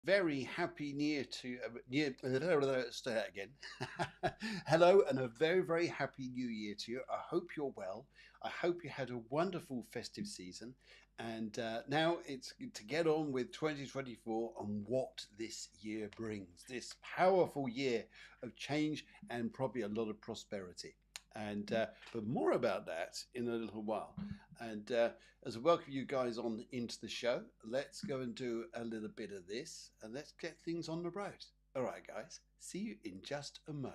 Very happy new year to start that again. Hello, and a very happy new year to you. I hope you're well. I hope you had a wonderful festive season, and now it's to get on with 2024 and what this year brings. This powerful year of change and probably a lot of prosperity. And but more about that in a little while. And as I welcome you guys on into the show, let's go and do a little bit of this and let's get things on the road. All right, guys, see you in just a mo.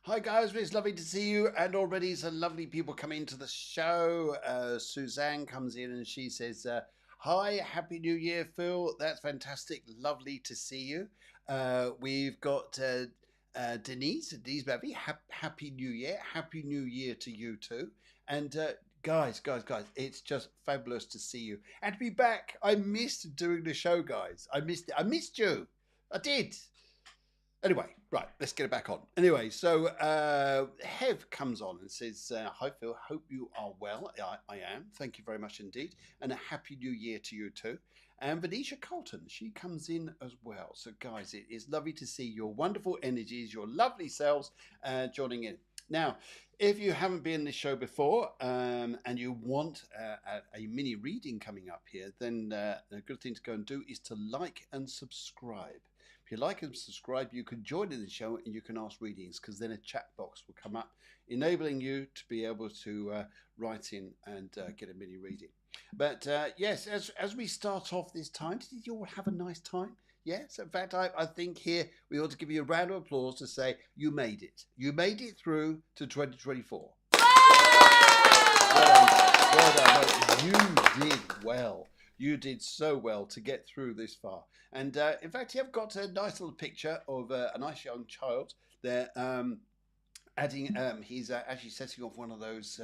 Hi guys, it's lovely to see you, and already some lovely people come into the show. Suzanne comes in and she says, "Hi, happy New Year, Phil. That's fantastic, lovely to see you." We've got Denise baby. Happy New Year to you too. And guys, it's just fabulous to see you and to be back. I missed doing the show, guys. I missed you. I did. Anyway, right, let's get it back on. Anyway, so Hev comes on and says, "Hi Phil, hope you are well." I am. Thank you very much indeed. And a happy new year to you too. And Venetia Colton, she comes in as well. So guys, it is lovely to see your wonderful energies, your lovely selves joining in. Now, if you haven't been in this show before and you want a mini reading coming up here, then a good thing to go and do is to like and subscribe. If you like and subscribe, you can join in the show and you can ask readings, because then a chat box will come up enabling you to be able to write in and get a mini reading. But yes, as we start off this time, did you all have a nice time? Yes, in fact, I think here we ought to give you a round of applause to say you made it. You made it through to 2024. Well done. You did well. You did so well to get through this far. And in fact, you've got a nice little picture of a nice young child there. He's actually setting off one of those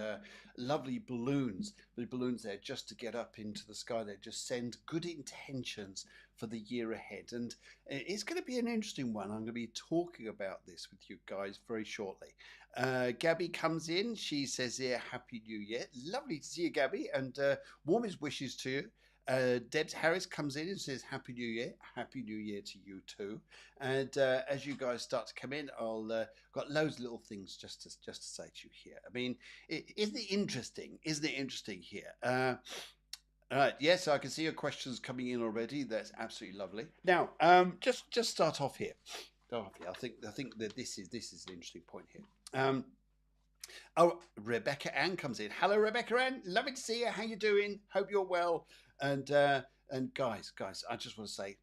lovely balloons. The balloons there just to get up into the sky. They just send good intentions for the year ahead, and it's going to be an interesting one. I'm going to be talking about this with you guys very shortly. Gabby comes in. She says here, "Happy New Year." Lovely to see you, Gabby, and warmest wishes to you. Debs Harris comes in and says, "Happy New Year." Happy New Year to you too. And as you guys start to come in, I'll got loads of little things just to say to you here. I mean, isn't it interesting? Isn't it interesting here? All right, yes, I can see your questions coming in already. That's absolutely lovely. Now, just start off here. I think that this is an interesting point here. Oh, Rebecca Ann comes in. Hello, Rebecca Ann. Lovely to see you. How you doing? Hope you're well. And guys, I just want to say,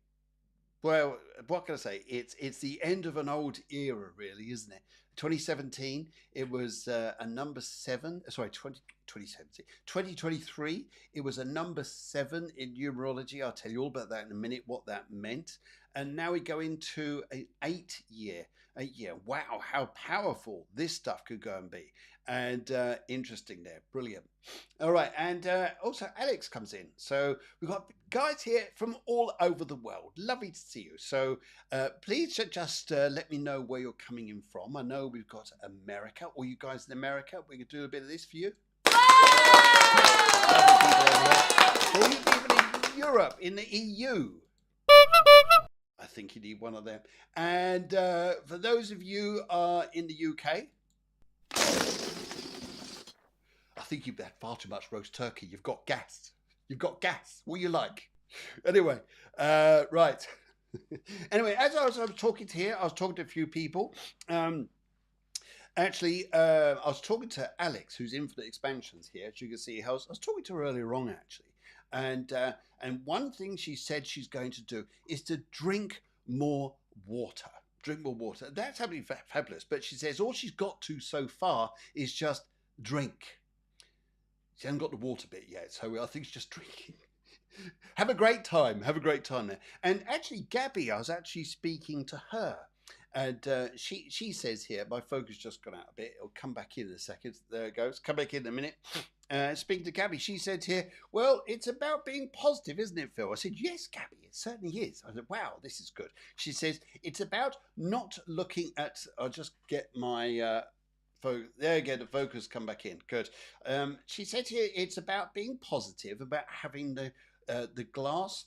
well, what can I say? It's the end of an old era, really, isn't it? 2017, it was a number seven. Sorry, 2017. 2023, it was a number seven in numerology. I'll tell you all about that in a minute, what that meant. And now we go into an 8 year. Wow, how powerful this stuff could go and be. And interesting there. Brilliant. All right. And also Alex comes in. So we've got guys here from all over the world. Lovely to see you. So please just let me know where you're coming in from. I know we've got America. All you guys in America, we can do a bit of this for you. Lovely people over there. Even in Europe, in the EU. I think you need one of them. And for those of you in the UK, I think you've had far too much roast turkey. You've got gas. What you like? Anyway, right. Anyway, as I was talking to here, I was talking to a few people. Actually, I was talking to Alex, who's Infinite Expansions here. As you can see, I was talking to her earlier on, actually. And one thing she said she's going to do is to drink more water. Drink more water. That's absolutely fabulous. But she says all she's got to so far is just drink. She hasn't got the water bit yet, so I think she's just drinking. Have a great time. Have a great time there. And actually, Gabby, I was actually speaking to her. And she says here, my focus just gone out a bit. It'll come back in a second. There it goes. Come back in a minute. Speaking to Gabby, she said here, well, it's about being positive, isn't it, Phil? I said, yes, Gabby, it certainly is. I said, wow, this is good. She says, it's about not looking at, I'll just get my, there again, the focus come back in. Good. She said here, it's about being positive, about having the glass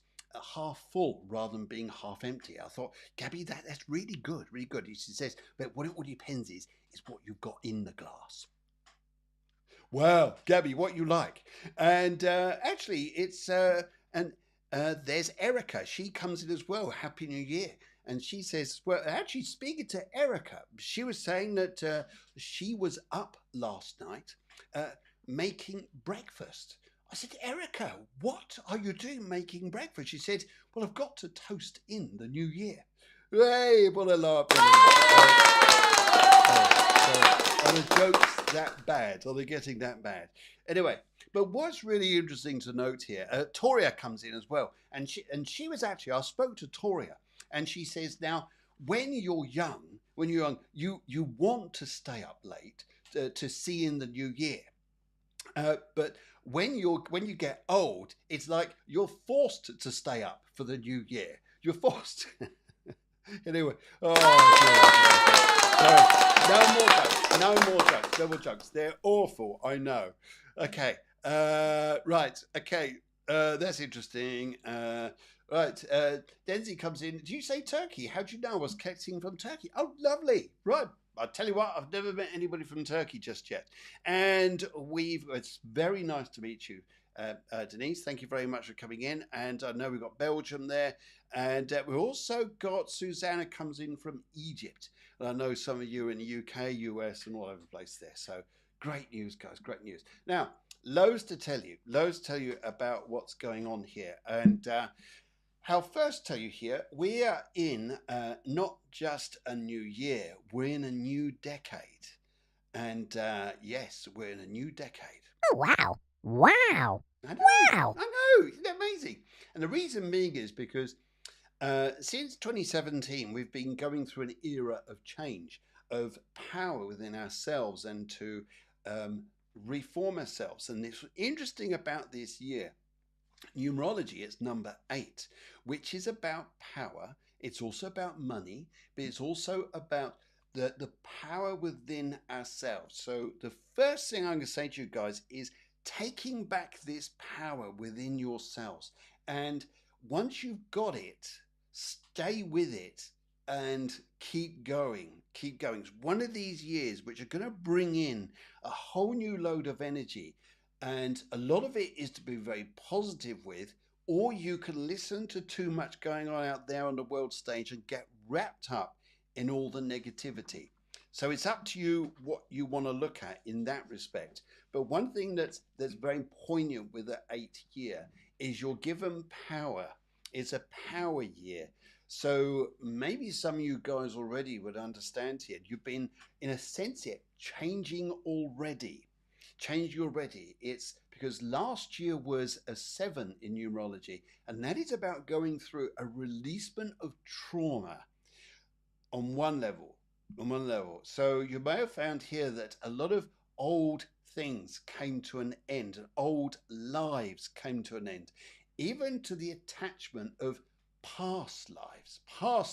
half full rather than being half empty. I thought, Gabby, that's really good, really good. She says, but what it all depends is what you've got in the glass. Well, Gabby, what you like? And actually, it's and there's Erica. She comes in as well. Happy New Year. And she says, well, actually, speaking to Erica, she was saying that she was up last night making breakfast. I said, Erica, what are you doing making breakfast? She said, well, I've got to toast in the new year. Hey, what a laugh. Are the jokes that bad? Are they getting that bad? Anyway, but what's really interesting to note here, Toria comes in as well. And she was actually, I spoke to Toria, and she says, now, when you're young, you want to stay up late to see in the new year. But when you get old, it's like you're forced to stay up for the new year. You're forced. Anyway, no more jokes. They're awful. I know. Okay. Right. Okay. That's interesting. Right. Denzi comes in. Do you say Turkey? How do you know I was texting from Turkey? Oh, lovely. Right. I'll tell you what, I've never met anybody from Turkey just yet. And it's very nice to meet you, Denise. Thank you very much for coming in. And I know we've got Belgium there. And we've also got Susanna comes in from Egypt. And I know some of you are in the UK, US, and all over the place there. So great news, guys, great news. Now, loads to tell you about what's going on here. And I'll first tell you here, we are in not just a new year, we're in a new decade. And yes, we're in a new decade. Oh, wow. Wow. I know, Wow. I know, isn't that amazing? And the reason being is because since 2017, we've been going through an era of change, of power within ourselves and to reform ourselves. And it's interesting about this year. Numerology, it's number 8, which is about power. It's also about money, but it's also about the power within ourselves. So the first thing I'm going to say to you guys is taking back this power within yourselves. And once you've got it, stay with it and keep going. Keep going. It's one of these years which are going to bring in a whole new load of energy. And a lot of it is to be very positive with, or you can listen to too much going on out there on the world stage and get wrapped up in all the negativity. So it's up to you what you want to look at in that respect. But one thing that's very poignant with the 8th year is you're given power. It's a power year. So maybe some of you guys already would understand here. You've been, in a sense, here, changing already. It's because last year was a 7 in numerology, and that is about going through a releasement of trauma on one level. So you may have found here that a lot of old things came to an end, and old lives came to an end, even to the attachment of past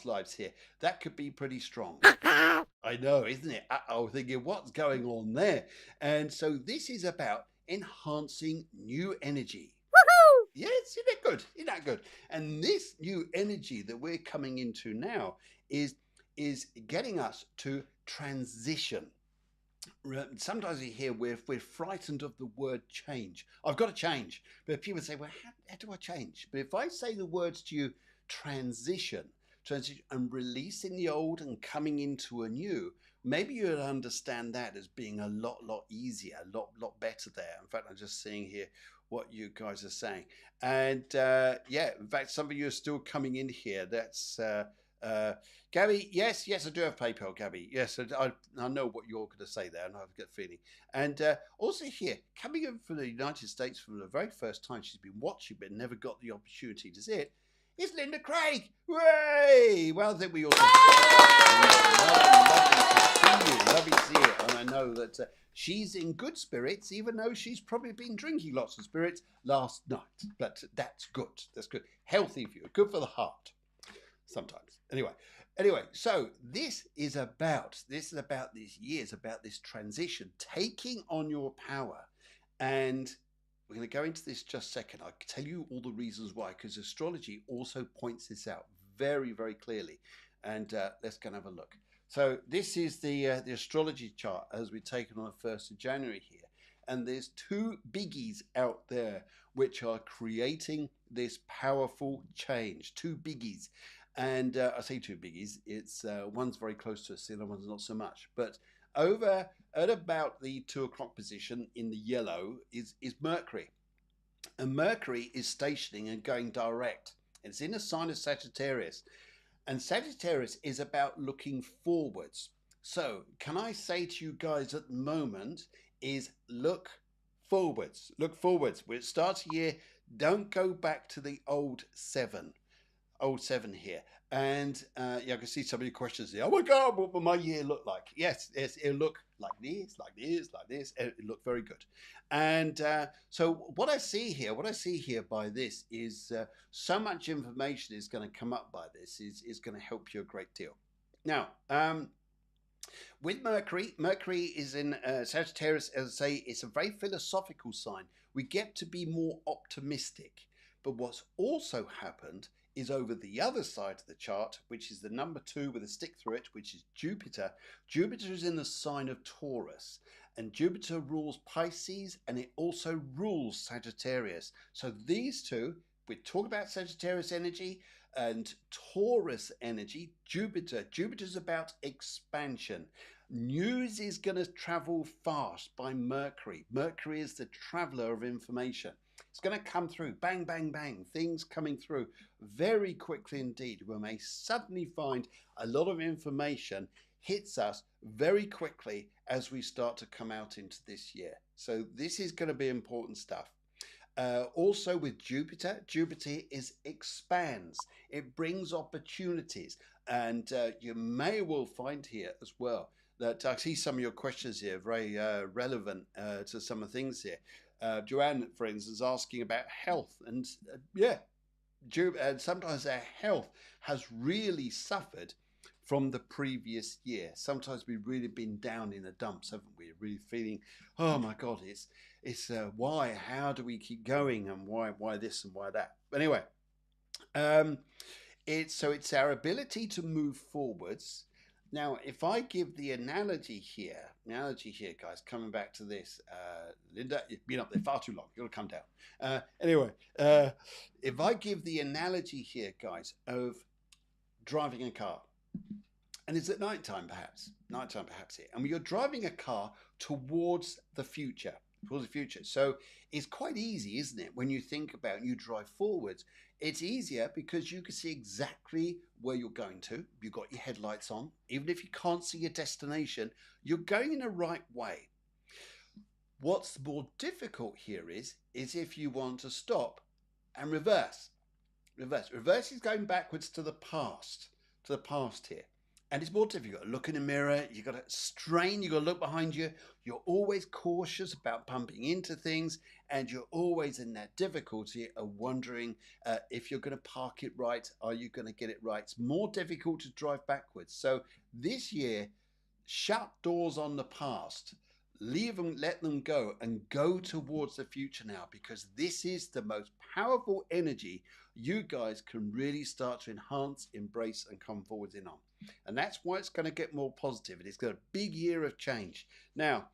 lives here. That could be pretty strong. I know, isn't it? Thinking what's going on there? And so this is about enhancing new energy. Woohoo! Yes, isn't that good? Isn't that good? And this new energy that we're coming into now is getting us to transition. Sometimes you hear we're frightened of the word change. I've got to change. But people say, well, how do I change? But if I say the words to you, transition and releasing the old and coming into a new, maybe you'll understand that as being a lot easier, a lot better there. In fact, I'm just seeing here what you guys are saying. And yeah, in fact, some of you are still coming in here. Gabby, yes, I do have PayPal, Gabby. Yes, I know what you're going to say there, and I've got a feeling. And also here, coming in from the United States for the very first time, she's been watching but never got the opportunity to see it. It's Linda Craig. Hooray! Well, then we also lovely to see you. And I know that she's in good spirits, even though she's probably been drinking lots of spirits last night. But that's good. That's good. Healthy for you. Good for the heart. Sometimes. Anyway, so this is about this year, it's about this transition, taking on your power. And we're going to go into this just a second. I'll tell you all the reasons why, because astrology also points this out very, very clearly. And let's go and have a look. So this is the astrology chart as we've taken on the 1st of January here. And there's two biggies out there which are creating this powerful change. Two biggies. And I say two biggies. It's one's very close to us, the other one's not so much. But over at about the 2 o'clock position in the yellow is Mercury. And Mercury is stationing and going direct. It's in a sign of Sagittarius. And Sagittarius is about looking forwards. So can I say to you guys at the moment is look forwards. Look forwards. When it starts here, don't go back to the old 7 here. And yeah, I can see some of your questions here. Oh my God, what will my year look like? Yes, it'll look like this, like this, like this. It'll look very good. And so what I see here by this is so much information is going to come up by this, is going to help you a great deal. Now, with Mercury is in Sagittarius, as I say, it's a very philosophical sign. We get to be more optimistic. But what's also happened is over the other side of the chart, which is the number 2 with a stick through it, which is Jupiter. Jupiter is in the sign of Taurus, and Jupiter rules Pisces, and it also rules Sagittarius. So these two, we talk about Sagittarius energy and Taurus energy. Jupiter's about expansion. News is going to travel fast by Mercury. Mercury is the traveler of information. It's going to come through, bang, bang, bang, things coming through very quickly indeed. We may suddenly find a lot of information hits us very quickly as we start to come out into this year. So this is going to be important stuff. Also with Jupiter is expands. It brings opportunities. And you may well find here as well that I see some of your questions here very relevant to some of the things here. Joanne, for instance, asking about health, and sometimes our health has really suffered from the previous year. Sometimes we've really been down in the dumps, haven't we? Really feeling, oh my God, it's why? How do we keep going? And why this and why that? But anyway, it's our ability to move forwards. Now, if I give the analogy here, guys, coming back to this, Linda, you've been up there far too long. You'll come down. Anyway, if I give the analogy here, guys, of driving a car, and it's at nighttime perhaps here, and you're driving a car towards the future. So it's quite easy, isn't it? When you think about you drive forwards, it's easier because you can see exactly where you're going to. You've got your headlights on. Even if you can't see your destination, you're going in the right way. What's more difficult here is if you want to stop and reverse. Reverse is going backwards to the past here. And it's more difficult. Look in the mirror, you've got to strain, you've got to look behind you. You're always cautious about bumping into things, and you're always in that difficulty of wondering if you're going to park it right. Are you going to get it right? It's more difficult to drive backwards. So this year, shut doors on the past. Leave them, let them go, and go towards the future now, because this is the most powerful energy you guys can really start to enhance, embrace, and come forwards in on. And that's why it's going to get more positive. It's got a big year of change. Now,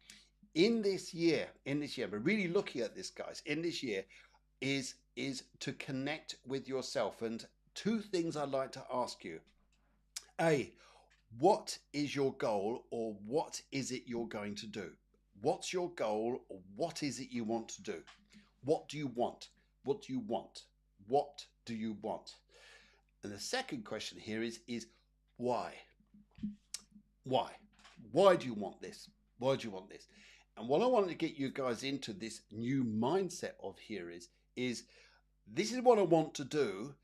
in this year, we're really looking at this, guys, in this year is to connect with yourself. And two things I'd like to ask you. A, what is your goal, or what is it you're going to do? What's your goal, or what is it you want to do? What do you want? What do you want? What do you want? And the second question here is why? Why? Why do you want this? Why do you want this? And what I want to get you guys into this new mindset of here is this is what I want to do,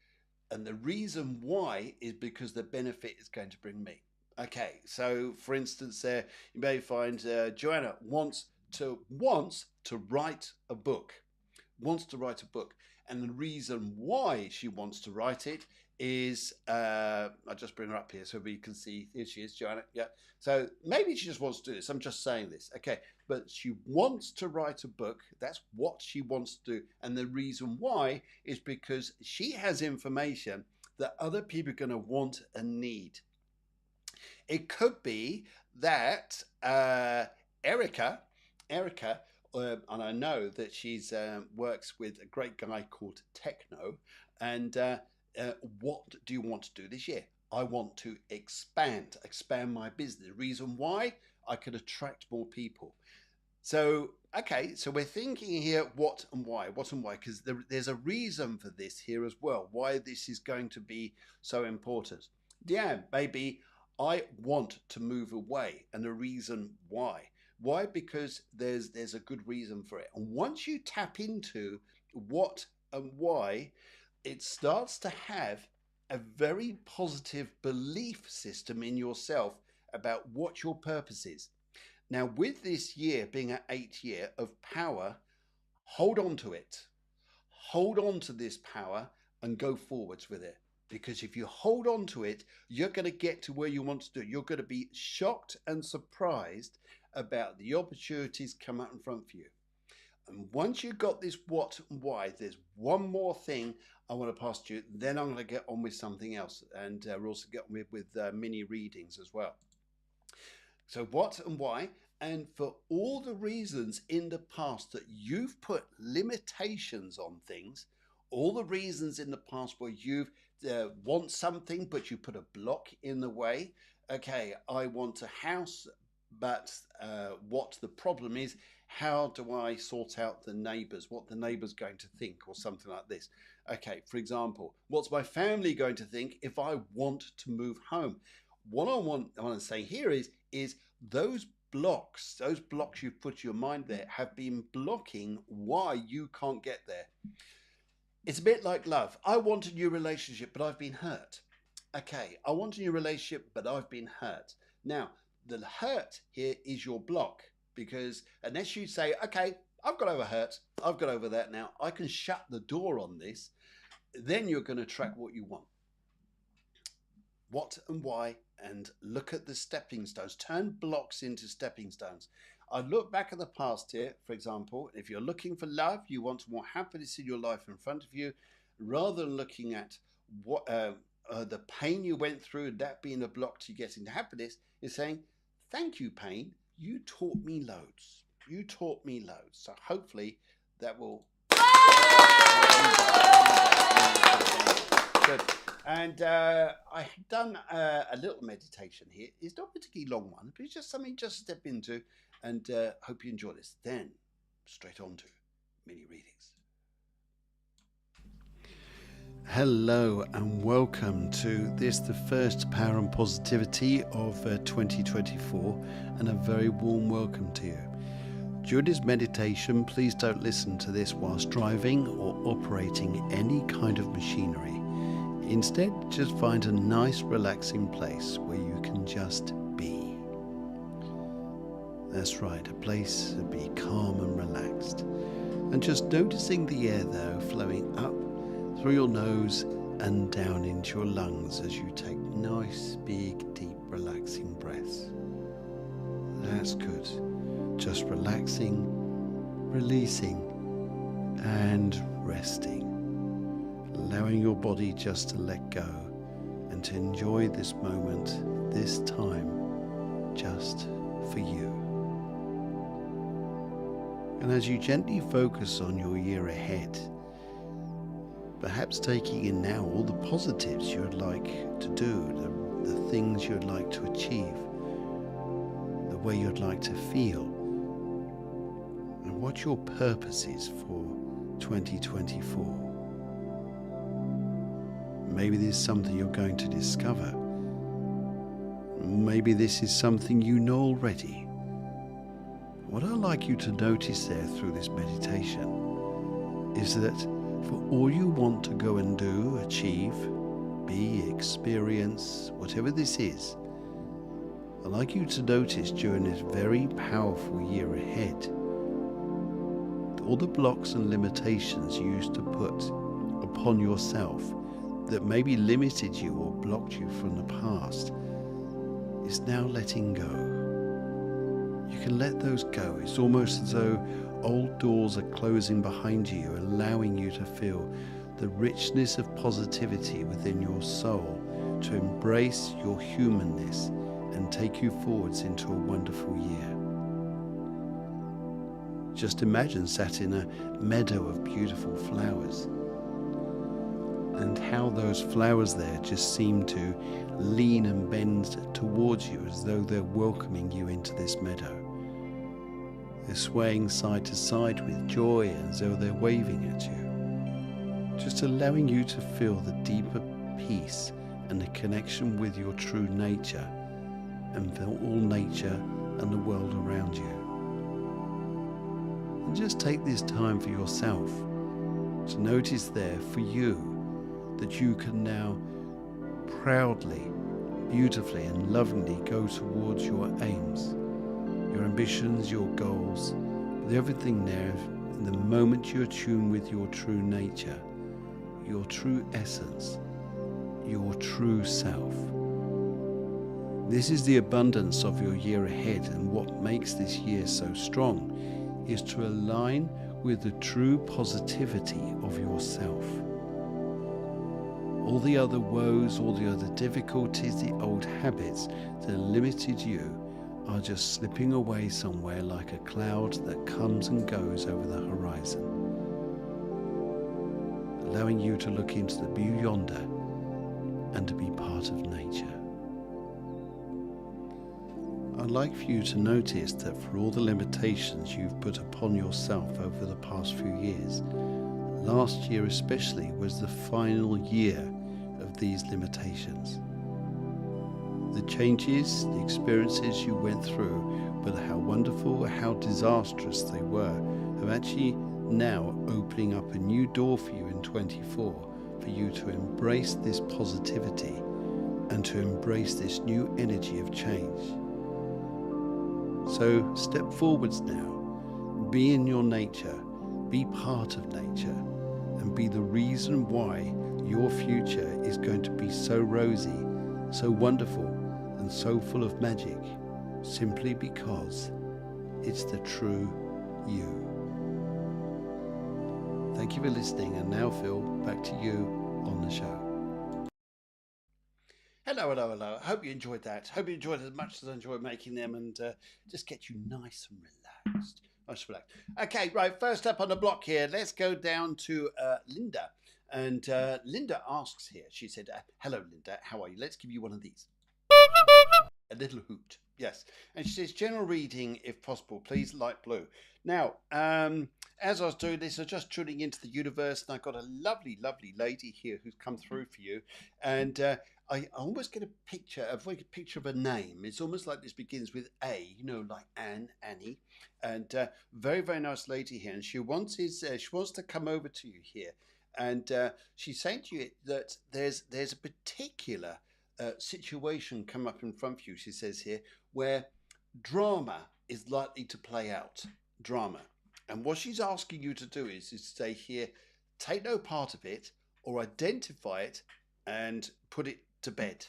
and the reason why is because the benefit is going to bring me. Okay, so for instance, you may find Joanna wants to write a book, and the reason why she wants to write it is I'll just bring her up here so we can see. Here she is, Joanna. Yeah. So maybe she just wants to do this. I'm just saying this. Okay. But she wants to write a book. That's what she wants to do. And the reason why is because she has information that other people are going to want and need. It could be that Erica, and I know that she's works with a great guy called Techno. And what do you want to do this year? I want to expand my business. The reason why, I could attract more people. So, okay, so we're thinking here what and why, because there's a reason for this here as well, why this is going to be so important. Yeah, maybe I want to move away, and the reason why. Why? Because there's a good reason for it. And once you tap into what and why, it starts to have a very positive belief system in yourself about what your purpose is. Now, with this year being an 8th year of power, hold on to it. Hold on to this power and go forwards with it. Because if you hold on to it, you're going to get to where you want to do. You're going to be shocked and surprised about the opportunities come out in front of you. And once you've got this what and why, there's one more thing I want to pass to you. Then I'm going to get on with something else. And we'll also get on with mini readings as well. So what and why, and for all the reasons in the past that you've put limitations on things, all the reasons in the past where you've want something but you put a block in the way. Okay, I want a house, but what the problem is, how do I sort out the neighbours, what the neighbours going to think, or something like this. Okay, for example, what's my family going to think if I want to move home? What I want to say here is those blocks you've put your mind there have been blocking why you can't get there. It's a bit like love. I want a new relationship, but I've been hurt. Okay, I want a new relationship, but I've been hurt. Now, the hurt here is your block, because unless you say, okay, I've got over hurt, I've got over that now, I can shut the door on this, then you're going to attract what you want. What and why, and look at the stepping stones. Turn blocks into stepping stones. I look back at the past here, for example, if you're looking for love, you want more happiness in your life in front of you, rather than looking at what the pain you went through, that being a block to getting to happiness, is saying, thank you, pain. You taught me loads. You taught me loads. So hopefully that will... Good. And I've done a little meditation here. It's not a particularly long one, but it's just something just to step into, and hope you enjoy this. Then, straight on to mini readings. Hello and welcome to this, the first Power and Positivity of 2024, and a very warm welcome to you. During this meditation, please don't listen to this whilst driving or operating any kind of machinery. Instead, just find a nice relaxing place where you can just be. That's right, a place to be calm and relaxed. And just noticing the air though flowing up through your nose and down into your lungs as you take nice, big, deep, relaxing breaths. That's good. Just relaxing, releasing, and resting. Allowing your body just to let go and to enjoy this moment, this time, just for you. And as you gently focus on your year ahead, perhaps taking in now all the positives you would like to do, the things you would like to achieve, the way you'd like to feel, and what your purpose is for 2024. Maybe there's something you're going to discover. Maybe this is something you know already. What I'd like you to notice there through this meditation is that for all you want to go and do, achieve, be, experience, whatever this is, I'd like you to notice during this very powerful year ahead, all the blocks and limitations you used to put upon yourself that maybe limited you or blocked you from the past is now letting go. You can let those go. It's almost as though old doors are closing behind you, allowing you to feel the richness of positivity within your soul to embrace your humanness and take you forwards into a wonderful year. Just imagine sat in a meadow of beautiful flowers, and how those flowers there just seem to lean and bend towards you as though they're welcoming you into this meadow. They're swaying side to side with joy as though they're waving at you, just allowing you to feel the deeper peace and the connection with your true nature and feel all nature and the world around you. And just take this time for yourself to notice there for you that you can now proudly, beautifully and lovingly go towards your aims, your ambitions, your goals, with everything there. In the moment you attune with your true nature, your true essence, your true self. This is the abundance of your year ahead, and what makes this year so strong is to align with the true positivity of yourself. All the other woes, all the other difficulties, the old habits that limited you are just slipping away somewhere like a cloud that comes and goes over the horizon, allowing you to look into the blue yonder and to be part of nature. I'd like for you to notice that for all the limitations you've put upon yourself over the past few years, last year especially was the final year of these limitations. The changes, the experiences you went through, but how wonderful, how disastrous they were, have actually now opening up a new door for you in 24, for you to embrace this positivity and to embrace this new energy of change. So step forwards now, be in your nature, be part of nature, and be the reason why your future is going to be so rosy, so wonderful, and so full of magic, simply because it's the true you. Thank you for listening, and now Phil, back to you on the show. Hello. Hope you enjoyed that. Hope you enjoyed it as much as I enjoyed making them, and just get you nice and relaxed. Okay, right, first up on the block here, let's go down to Linda. And Linda asks here, she said, hello, Linda, how are you? Let's give you one of these. A little hoot, yes. And she says, general reading, if possible, please, light blue. Now, as I was doing this, I was just tuning into the universe, and I got a lovely lady here who's come through for you. And I almost get a picture of a name. It's almost like this begins with A, like Annie. And very nice lady here. And she wants to come over to you here. And she's saying to you that there's a particular situation come up in front of you, she says here, where drama is likely to play out. Drama. And what she's asking you to do is to say here, take no part of it or identify it and put it to bed.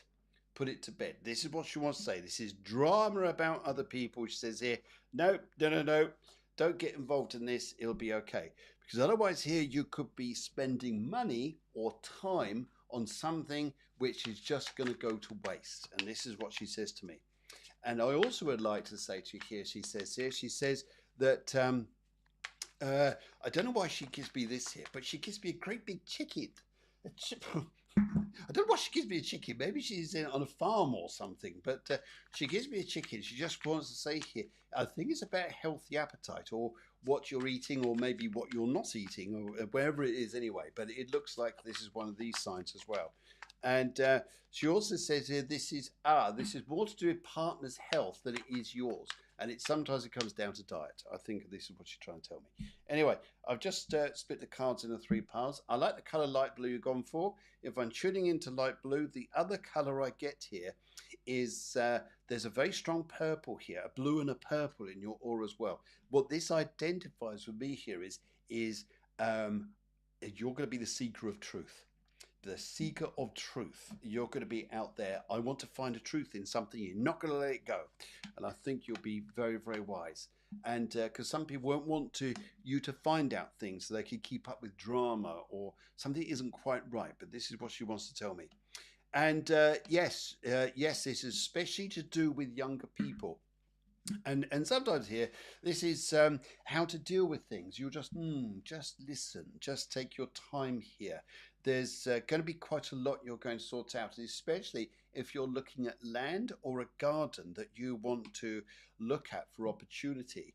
Put it to bed. This is what she wants to say. This is drama about other people. She says here, no. Don't get involved in this. It'll be okay. Because otherwise here you could be spending money or time on something which is just going to go to waste. And this is what she says to me. And I also would like to say to you here, she says that, I don't know why she gives me this here, but she gives me a great big chicken. I don't know why she gives me a chicken. Maybe she's on a farm or something, but she gives me a chicken. She just wants to say here, I think it's about healthy appetite or what you're eating or maybe what you're not eating or wherever it is anyway. But it looks like this is one of these signs as well. And she also says here, this is more to do with partner's health than it is yours. And sometimes it comes down to diet. I think this is what she's trying to tell me. Anyway, I've just split the cards into 3 piles. I like the colour light blue you've gone for. If I'm tuning into light blue, the other colour I get here is there's a very strong purple here, a blue and a purple in your aura as well. What this identifies with me here is you're going to be the seeker of truth. The seeker of truth. You're going to be out there. I want to find a truth in something. You're not going to let it go. And I think you'll be very, very wise. And because some people won't want you to find out things so they can keep up with drama or something isn't quite right. But this is what she wants to tell me. And yes, this is especially to do with younger people. And sometimes here, this is how to deal with things. You'll just listen, just take your time here. There's going to be quite a lot you're going to sort out, especially if you're looking at land or a garden that you want to look at for opportunity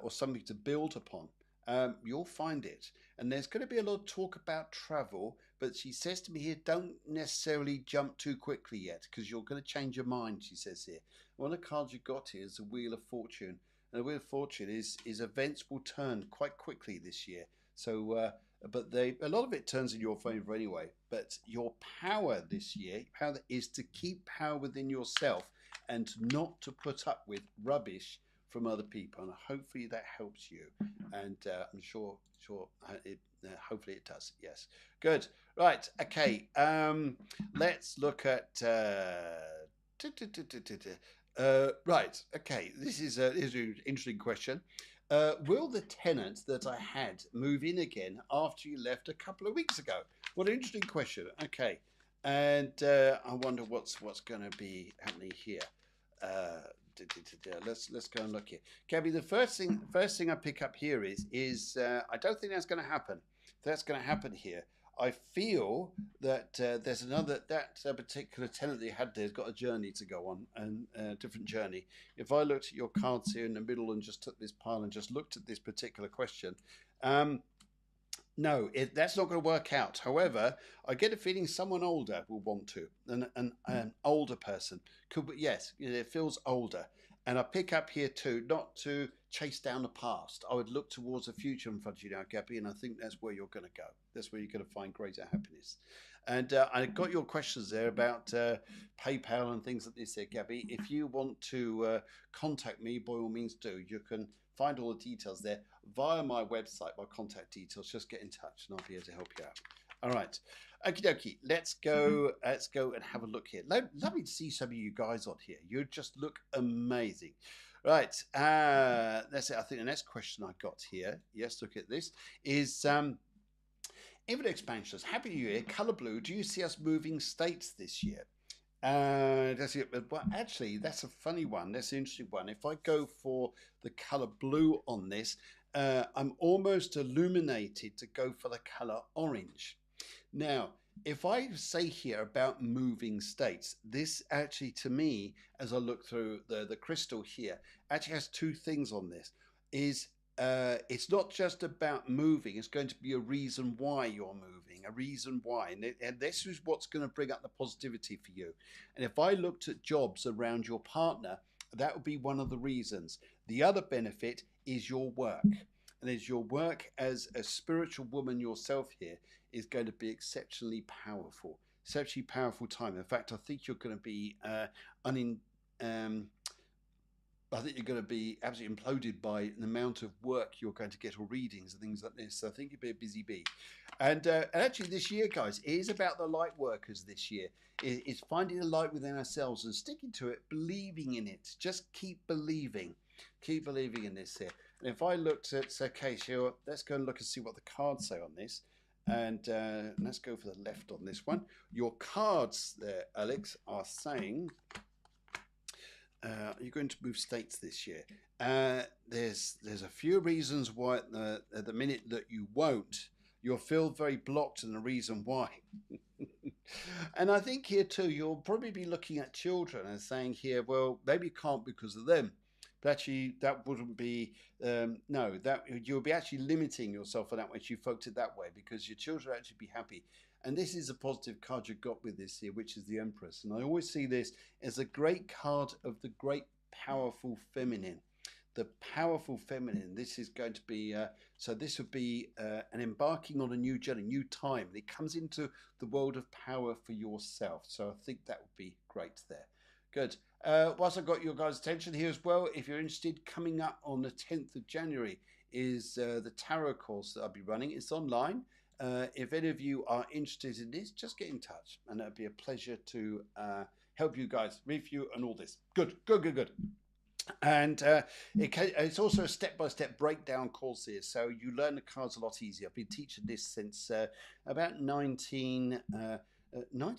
or something to build upon. You'll find it. And there's going to be a lot of talk about travel, but she says to me here, don't necessarily jump too quickly yet because you're going to change your mind, she says here. One of the cards you got here is the Wheel of Fortune. And the Wheel of Fortune is events will turn quite quickly this year. So, but a lot of it turns in your favour anyway. But your power this year, power is to keep power within yourself and not to put up with rubbish from other people, and hopefully that helps you. And I'm sure hopefully it does. Yes, good. Right. Okay. Let's look at. Right. Okay. This is an interesting question. Will the tenant that I had move in again after you left a couple of weeks ago? What an interesting question. Okay. And I wonder what's going to be happening here. Let's go and look here. Gabby, the first thing I pick up here is I don't think that's going to happen. That's going to happen here. I feel that there's another that particular tenant that you had there has got a journey to go on and a different journey. If I looked at your cards here in the middle and just took this pile and just looked at this particular question, no, that's not going to work out. However, I get a feeling someone older will want to, an older person could. Yes, it feels older, and I pick up here too, not to chase down the past. I would look towards the future in front of you now, Gabby, and I think that's where you're going to go. That's where you're going to find greater happiness. And I got your questions there about PayPal and things like this there, Gabby. If you want to contact me, by all means do. You can find all the details there via my website, my contact details. Just get in touch and I'll be able to help you out. All right. Okie dokie. Let's go and have a look here. Lovely to see some of you guys on here. You just look amazing. Right. That's it. I think the next question I got here, yes, look at this, is Infinite Expansions. Happy New Year. Color blue. Do you see us moving states this year? That's it. But actually, that's a funny one. That's an interesting one. If I go for the color blue on this, I'm almost illuminated to go for the color orange. Now, if I say here about moving states, this actually, to me, as I look through the crystal here, actually has 2 things on this. It's not just about moving. It's going to be a reason why you're moving, a reason why. And this is what's going to bring up the positivity for you. And if I looked at jobs around your partner, that would be one of the reasons. The other benefit is your work. And as your work as a spiritual woman yourself here is going to be exceptionally powerful. Exceptionally powerful time. In fact, I think you're going to be I think you're going to be absolutely imploded by the amount of work you're going to get or readings and things like this. So I think you'll be a busy bee. And actually this year, guys, it is about the light workers this year. It's finding the light within ourselves and sticking to it, believing in it. Just keep believing. Keep believing in this here. And if I looked at, okay, sure, let's go and look and see what the cards say on this. And let's go for the left on this one. Your cards there, Alex, are saying... you're going to move states this year. There's a few reasons why at the minute that you won't, you'll feel very blocked, and the reason why. And I think here too, you'll probably be looking at children and saying here, well, maybe you can't because of them. But actually, that wouldn't be, no, that you'll be actually limiting yourself in that way if you folked it that way, because your children will actually be happy. And this is a positive card you've got with this here, which is the Empress. And I always see this as a great card of the great powerful feminine. The powerful feminine. This is going to be, so this would be an embarking on a new journey, new time. And it comes into the world of power for yourself. So I think that would be great there. Good. Whilst I've got your guys' attention here as well, if you're interested, coming up on the 10th of January is the tarot course that I'll be running. It's online. If any of you are interested in this, just get in touch, and it'll be a pleasure to help you guys review and all this. Good. And it's also a step-by-step breakdown course here, so you learn the cards a lot easier. I've been teaching this since about 1981. No,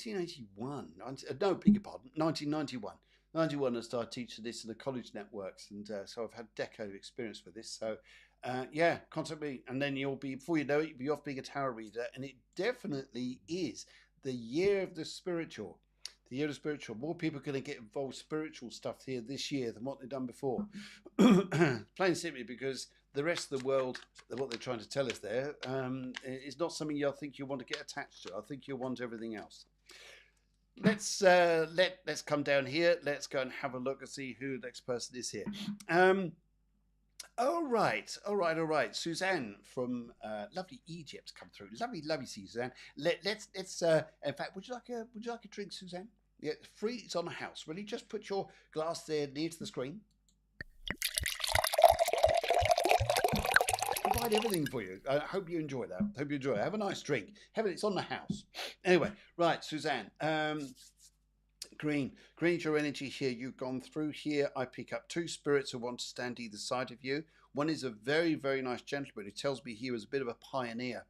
beg your pardon, 1991. 91 I started teaching this in the college networks, and so I've had a decade of experience with this. So yeah, contact me, and then you'll be, before you know it, you'll be off being a tarot reader. And it definitely is the year of the spiritual. The year of spiritual. More people are going to get involved with spiritual stuff here this year than what they've done before. Plain and simply because the rest of the world, what they're trying to tell us there, is not something I think you want to get attached to. I think you'll want everything else. Let's come down here. Let's go and have a look and see who the next person is here. All right. Suzanne from lovely Egypt come through. Lovely, Suzanne. Let's. In fact, would you like a drink, Suzanne? Yeah, free. It's on the house. Really, just put your glass there near to the screen. Provide everything for you. I hope you enjoy that. Have a nice drink. It's on the house. Anyway, right, Suzanne. Green is your energy here. You've gone through here. I pick up two spirits who want to stand either side of you. One is a very, very nice gentleman who tells me he was a bit of a pioneer,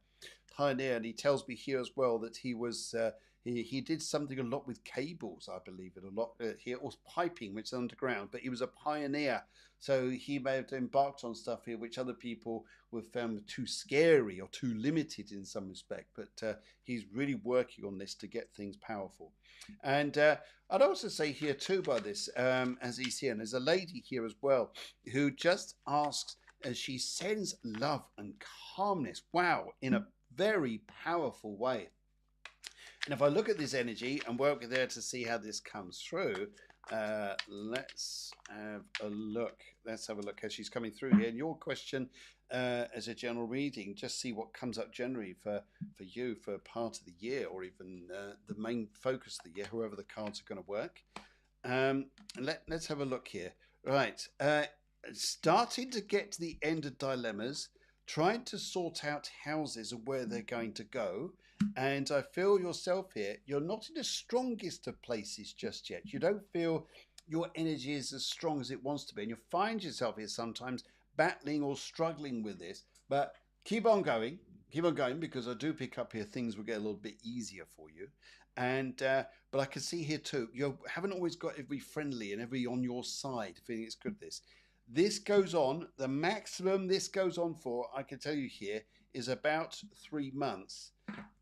and he tells me here as well that he was he did something a lot with cables, I believe it a lot here, or piping, which is underground, but he was a pioneer. So he may have embarked on stuff here which other people would have found too scary or too limited in some respect, but he's really working on this to get things powerful. And I'd also say here too by this, as he's here, and there's a lady here as well who just asks, as she sends love and calmness, wow, in a very powerful way. And if I look at this energy and work there to see how this comes through, let's have a look. Let's have a look as she's coming through here. And your question as a general reading, just see what comes up generally for you for part of the year, or even the main focus of the year, however the cards are going to work. Let's have a look here. Right. Starting to get to the end of dilemmas, trying to sort out houses and where they're going to go. And I feel yourself here, you're not in the strongest of places just yet. You don't feel your energy is as strong as it wants to be. And you find yourself here sometimes battling or struggling with this. But keep on going, because I do pick up here things will get a little bit easier for you. And but I can see here too, you haven't always got every friendly and every on your side feeling it's good. This goes on, the maximum this goes on for, I can tell you here, is about 3 months.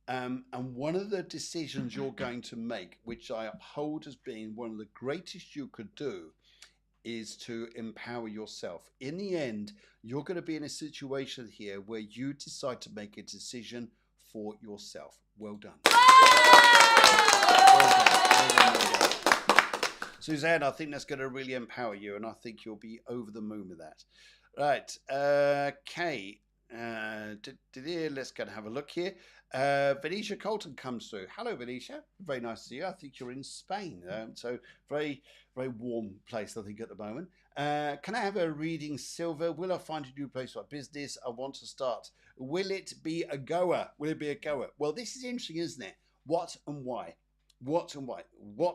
And one of the decisions you're going to make, which I uphold as being one of the greatest you could do, is to empower yourself. In the end, you're going to be in a situation here where you decide to make a decision for yourself. Well done. Suzanne, I think that's going to really empower you, and I think you'll be over the moon with that. Right, Kay. Let's go and have a look here. Venetia Colton comes through. Hello, Venetia. Very nice to see you. I think you're in Spain. So very, very warm place, I think, at the moment. Can I have a reading, Silver? Will I find a new place for business? I want to start. Will it be a goer? Well, this is interesting, isn't it? What and why? What's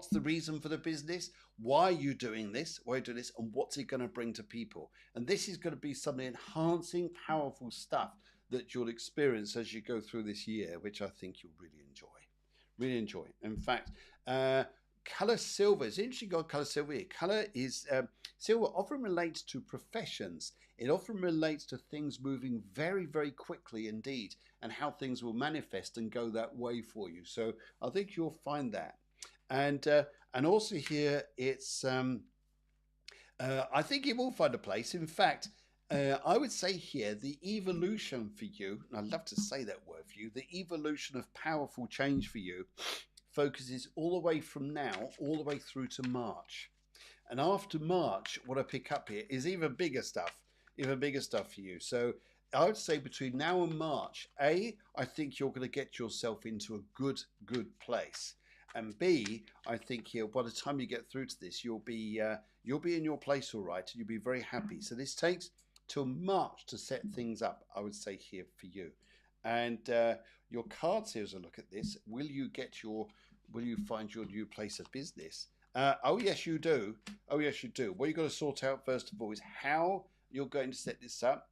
the reason for the business? Why are you doing this? And what's it going to bring to people? And this is going to be some enhancing, powerful stuff that you'll experience as you go through this year, which I think you'll really enjoy. In fact, color silver is interesting. Got color silver here. Color is silver often relates to professions. It often relates to things moving very, very quickly indeed, and how things will manifest and go that way for you. So I think you'll find that. And also here, it's I think it will find a place. In fact, I would say here the evolution for you, and I love to say that word for you, the evolution of powerful change for you focuses all the way from now, all the way through to March. And after March, what I pick up here is even bigger stuff for you. So I would say between now and March, A, I think you're going to get yourself into a good place. And B, I think here by the time you get through to this, you'll be in your place all right, and you'll be very happy. So this takes till March to set things up, I would say here for you. And your cards here as I look at this, will you find your new place of business? Oh yes, you do. Oh yes, you do. What you've got to sort out first of all is how you're going to set this up,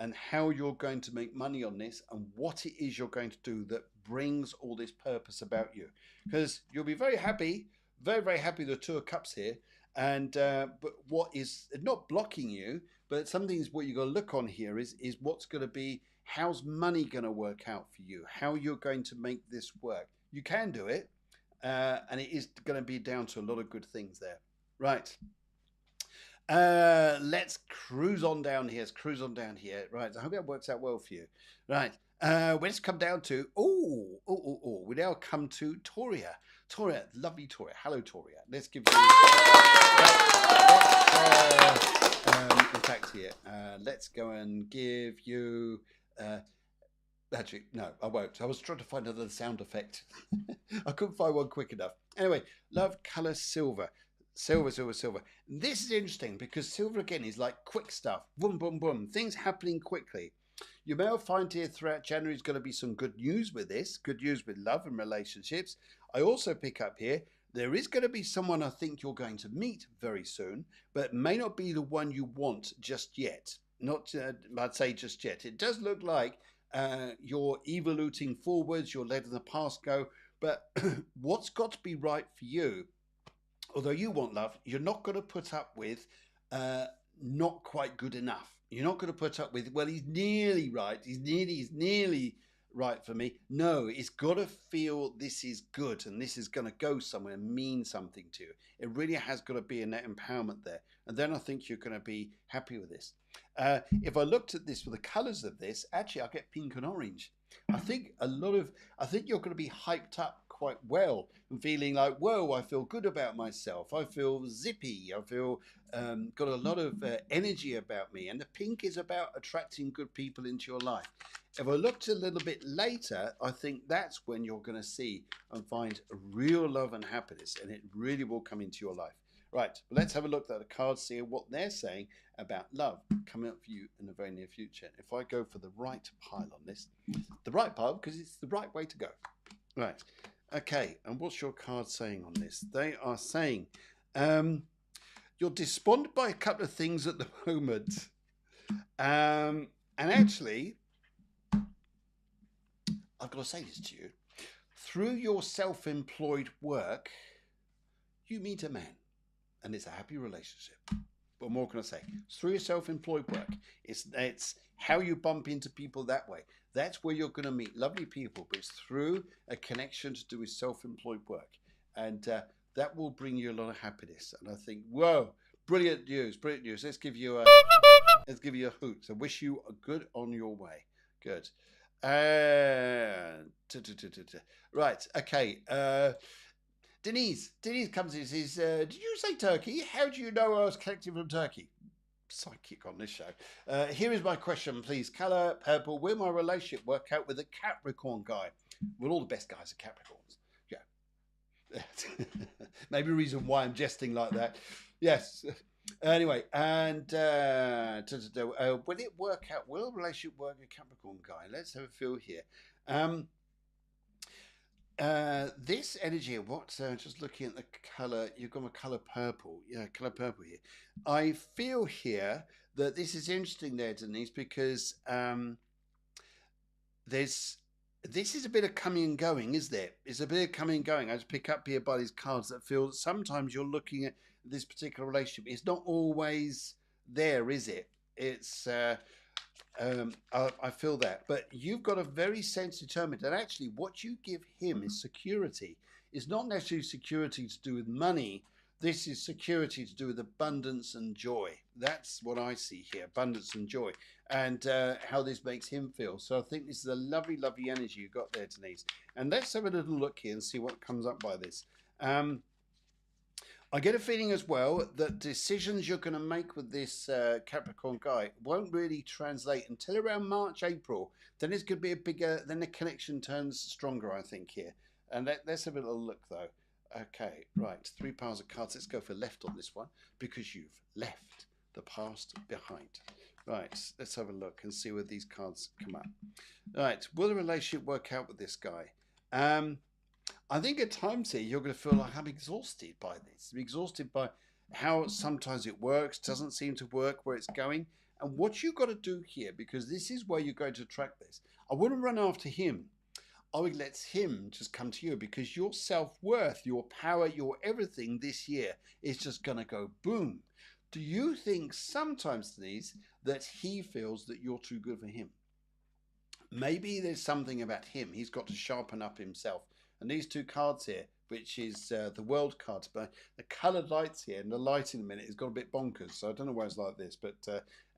and how you're going to make money on this, and what it is you're going to do that brings all this purpose about you. Because you'll be very happy, very happy. The Two of Cups here, and but what is not blocking you, but something is what you got to look on here is what's going to be, how's money going to work out for you, how you're going to make this work. You can do it, and it is going to be down to a lot of good things there. Right. Let's cruise on down here. Right. I hope that works out well for you. Right. Let's come down to we now come to Toria. Lovely Toria. Hello, Toria. Let's give you. In fact, here, let's go and give you. Actually, no, I won't. I was trying to find another sound effect. I couldn't find one quick enough. Anyway, love color silver. Silver. This is interesting because silver again is like quick stuff. Boom, boom, boom. Things happening quickly. You may find here throughout January is going to be some good news with this. Good news with love and relationships. I also pick up here there is going to be someone I think you're going to meet very soon, but may not be the one you want just yet. Not, I'd say just yet. It does look like you're evoluting forwards. You're letting the past go. But what's got to be right for you? Although you want love, you're not going to put up with not quite good enough. You're not going to put up with, well, he's nearly right. He's nearly right for me. No, it's got to feel this is good and this is going to go somewhere and mean something to you. It really has got to be a net empowerment there. And then I think you're going to be happy with this. If I looked at this for the colors of this, actually I get pink and orange. I think you're going to be hyped up quite well and feeling like, whoa, I feel good about myself. I feel zippy. I feel got a lot of energy about me. And the pink is about attracting good people into your life. If I looked a little bit later, I think that's when you're going to see and find real love and happiness, and it really will come into your life. Right, let's have a look at the cards, see what they're saying about love coming up for you in the very near future. If I go for the right pile on this, the right pile, because it's the right way to go. Right, okay, and what's your card saying on this? They are saying you're despondent by a couple of things at the moment. And actually, I've got to say this to you. Through your self-employed work, you meet a man. And it's a happy relationship. What more can I say? It's through your self-employed work. It's how you bump into people that way. That's where you're going to meet lovely people, but it's through a connection to do with self-employed work. And that will bring you a lot of happiness. And I think, whoa, brilliant news. Let's give you a hoot. So wish you a good on your way. Good. Right, okay. Denise comes in and says, did you say Turkey? How do you know I was connected from Turkey? Psychic on this show. Here is my question, please. Colour purple. Will my relationship work out with a Capricorn guy? Well, all the best guys are Capricorns. Yeah. Maybe a reason why I'm jesting like that. Yes. Anyway, and will it work out? Will a relationship work with a Capricorn guy? Let's have a feel here. This energy, just looking at the color, you've got a color purple. Yeah, color purple here. I feel here that this is interesting there, Denise, because this is a bit of coming and going, is there? It's a bit of coming and going. I just pick up here by these cards that feel that sometimes you're looking at this particular relationship. It's not always there, is it? It's I feel that, but you've got a very sense determined, and actually what you give him is security. It's not necessarily security to do with money. This is security to do with abundance and joy. That's what I see here, abundance and joy, and how this makes him feel. So I think this is a lovely, lovely energy you got there, Denise. And let's have a little look here and see what comes up by this. I get a feeling as well that decisions you're going to make with this Capricorn guy won't really translate until around March, April. Then it's going to be a bigger, then the connection turns stronger, I think, here. And let's have a little look, though. Okay, right, 3 piles of cards. Let's go for left on this one because you've left the past behind. Right, let's have a look and see where these cards come up. Right, will the relationship work out with this guy? I think at times here you're going to feel like I'm exhausted by this. I'm exhausted by how sometimes it works, doesn't seem to work, where it's going. And what you've got to do here, because this is where you're going to track this, I wouldn't run after him. I would let him just come to you, because your self-worth, your power, your everything this year is just going to go boom. Do you think sometimes, Denise, that he feels that you're too good for him? Maybe there's something about him. He's got to sharpen up himself. And these 2 cards here, which is the world cards, but the coloured lights here, and the light in a minute has got a bit bonkers. So I don't know why it's like this, but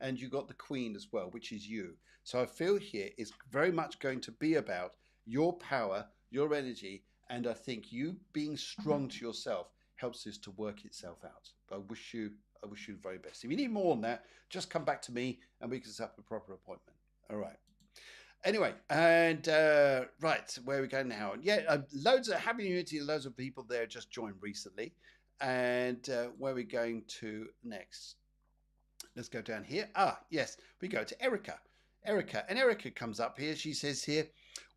and you got the Queen as well, which is you. So I feel here it's very much going to be about your power, your energy, and I think you being strong to yourself helps this to work itself out. But I wish you the very best. If you need more on that, just come back to me and we can set up a proper appointment. All right. Anyway, and right, where are we going now? Yeah, loads of Happy New Year to loads of people there just joined recently. And where are we going to next? Let's go down here. Ah, yes, we go to Erica. And Erica comes up here. She says here,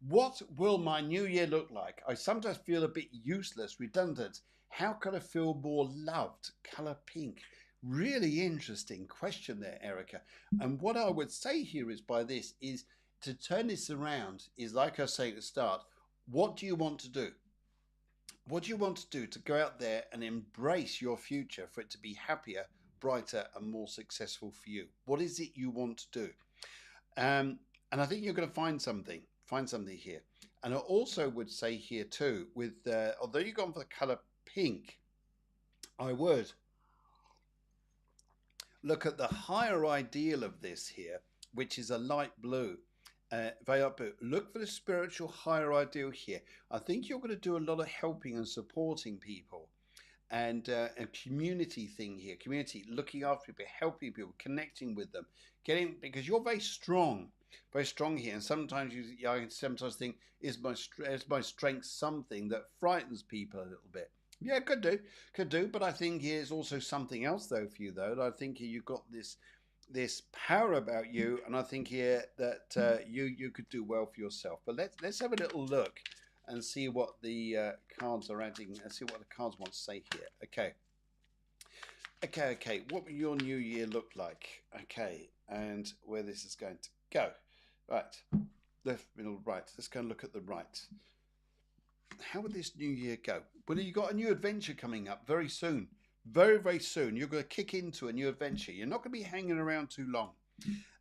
what will my new year look like? I sometimes feel a bit useless, redundant. How can I feel more loved? Color pink. Really interesting question there, Erica. And what I would say here is by this is, to turn this around is, like I say at the start, what do you want to do? What do you want to do to go out there and embrace your future for it to be happier, brighter, and more successful for you? What is it you want to do? And I think you're going to find something here. And I also would say here too, with although you've gone for the color pink, I would look at the higher ideal of this here, which is a light blue. Very up. Look for the spiritual higher ideal here. I think you're going to do a lot of helping and supporting people, and a community thing here. Community, looking after people, helping people, connecting with them, because you're very strong here. And sometimes I sometimes think, is my strength something that frightens people a little bit? Yeah, could do. But I think here's also something else though for you though. I think you've got this power about you, and I think here that you could do well for yourself. But let's have a little look and see what the cards are adding, and see what the cards want to say here. Okay. What will your new year look like? Okay, and where this is going to go. Right, left, middle, right. Let's go and look at the right. How would this new year go? Well, you've got a new adventure coming up very soon. Very, very soon, you're going to kick into a new adventure. You're not going to be hanging around too long.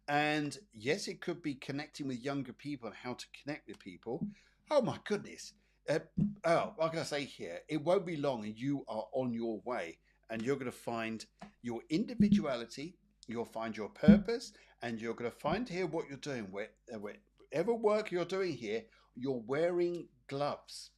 And yes, it could be connecting with younger people and how to connect with people. Oh my goodness. What can I say here? It won't be long and you are on your way. And you're going to find your individuality, you'll find your purpose, and you're going to find here what you're doing. Whatever work you're doing here, you're wearing gloves.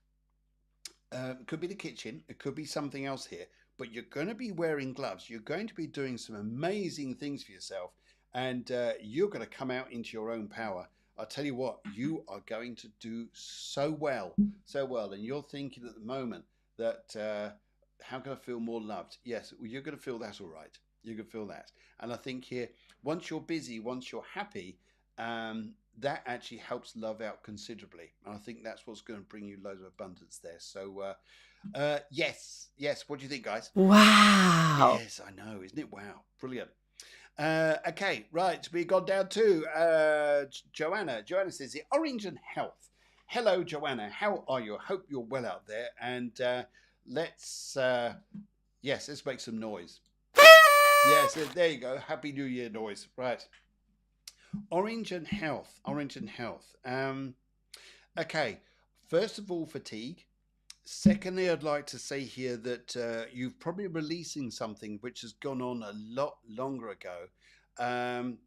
It could be the kitchen, it could be something else here. But you're going to be wearing gloves. You're going to be doing some amazing things for yourself, and you're going to come out into your own power. I'll tell you what, you are going to do so well. And you're thinking at the moment that, how can I feel more loved? Yes, well, you're going to feel that all right. You can feel that. And I think here, once you're busy, once you're happy, that actually helps love out considerably. And I think that's what's going to bring you loads of abundance there. So, yes. What do you think, guys? Wow. Yes, I know. Isn't it? Wow. Brilliant. Okay, right. We've gone down to Joanna. Joanna says, the orange and health. Hello, Joanna. How are you? I hope you're well out there. And let's make some noise. Yes, there you go. Happy New Year noise. Right. Orange and health. Okay. First of all, fatigue. Secondly, I'd like to say here that you're probably releasing something which has gone on a lot longer ago. Um,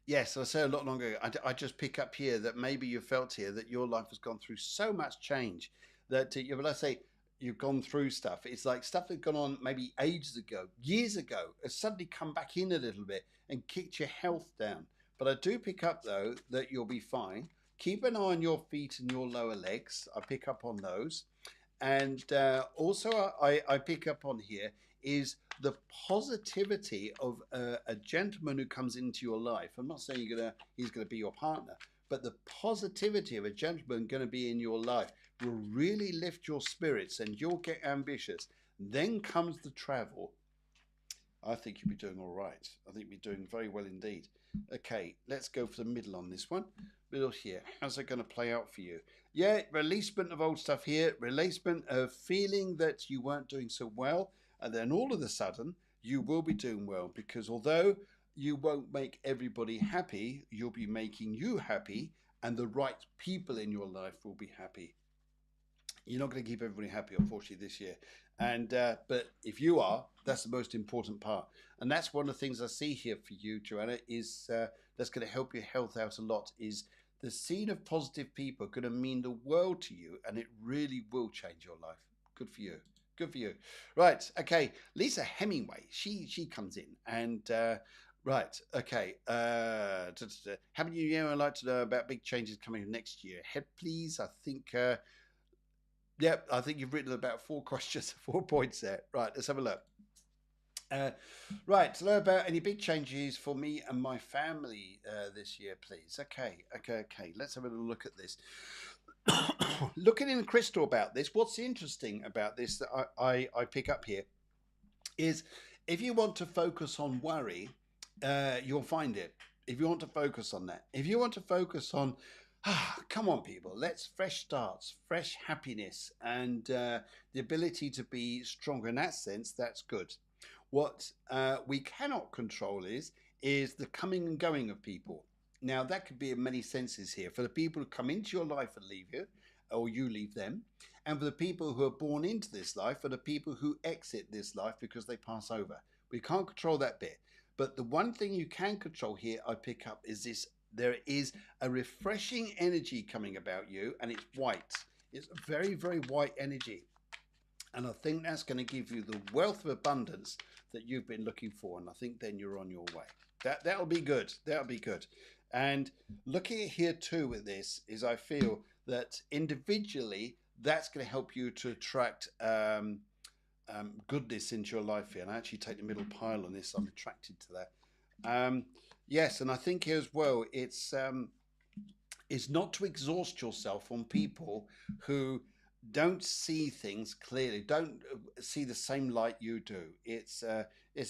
Yes, I say a lot longer. I just pick up here that maybe you felt here that your life has gone through so much change that let's say you've gone through stuff. It's like stuff that gone on maybe ages ago, years ago, has suddenly come back in a little bit and kicked your health down. But I do pick up though that you'll be fine. Keep an eye on your feet and your lower legs. I pick up on those. And also, I pick up on here is the positivity of a gentleman who comes into your life. I'm not saying he's gonna be your partner, but the positivity of a gentleman going to be in your life will really lift your spirits, and you'll get ambitious. Then comes the travel. I think you'll be doing all right. I think you'll be doing very well indeed. Okay, let's go for the middle on this one. Middle here. How's it going to play out for you? Yeah, releasement of old stuff here. Releasement of feeling that you weren't doing so well. And then all of a sudden, you will be doing well, because although you won't make everybody happy, you'll be making you happy, and the right people in your life will be happy. You're not going to keep everybody happy, unfortunately, this year. And but if you are, that's the most important part. And that's one of the things I see here for you, Joanna, is that's going to help your health out a lot. Is the scene of positive people going to mean the world to you, and it really will change your life. Good for you. Good for you. Right. Okay. Lisa Hemingway. She comes in and. Right. Okay. Happy New Year. I'd like to know about big changes coming next year. Head, please. I think. Yep, I think you've written about 4 questions, 4 points there. Right, let's have a look. Right, to learn about any big changes for me and my family this year, please. Okay. Let's have a little look at this. Looking in the crystal about this, what's interesting about this that I pick up here is if you want to focus on worry, you'll find it. If you want to focus on that, if you want to focus on come on, people. Let's fresh starts, fresh happiness, and the ability to be stronger in that sense. That's good. What we cannot control is the coming and going of people. Now that could be in many senses here. For the people who come into your life and leave you, or you leave them, and for the people who are born into this life, or the people who exit this life because they pass over. We can't control that bit. But the one thing you can control here, I pick up, is this. There is a refreshing energy coming about you, and it's white. It's a very, very white energy. And I think that's going to give you the wealth of abundance that you've been looking for. And I think then you're on your way. That'll be good. That'll be good. And looking at here too with this is I feel that individually that's going to help you to attract goodness into your life here. And I actually take the middle pile on this. I'm attracted to that. Yes, and I think here as well, it's not to exhaust yourself on people who don't see things clearly, don't see the same light you do. It's